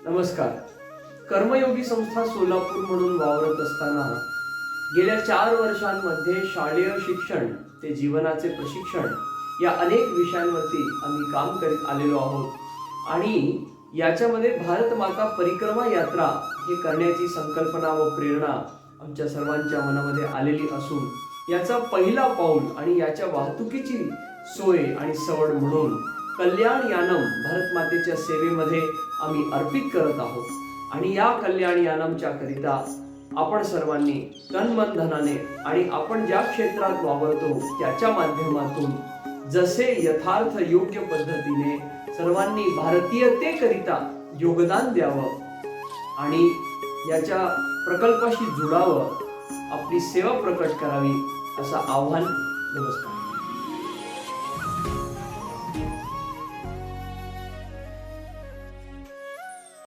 नमस्कार. कर्मयोगी संस्था सोलापूर म्हणून वावरत असताना गेल्या 4 वर्षांमध्ये शालेय शिक्षण ते जीवनाचे प्रशिक्षण या अनेक विषयांवरती आम्ही काम करीत आलेलो आहोत आणि याच्यामध्ये भारत माता परिक्रमा यात्रा हे करण्याची संकल्पना व प्रेरणा आमच्या सर्वांच्या मनामध्ये आलेली असून याचा पहिला पाऊल आणि याच्या वाहतुकीची सोय आणि सवड म्हणून कल्याण यानम भारत मातेच्या सेवेमध्ये आम्ही अर्पित करत आहोत आणि या कल्याण यानमच्या करिता आपण सर्वांनी तन मन धनाने आणि आपण ज्या क्षेत्रात वावरतो त्याच्या माध्यमातून जसे यथार्थ योग्य पद्धतीने सर्वांनी भारतीयतेकरिता योगदान द्यावं आणि याच्या प्रकल्पाशी जुडावं, आपली सेवा प्रकट करावी असं आव्हान. नमस्कार.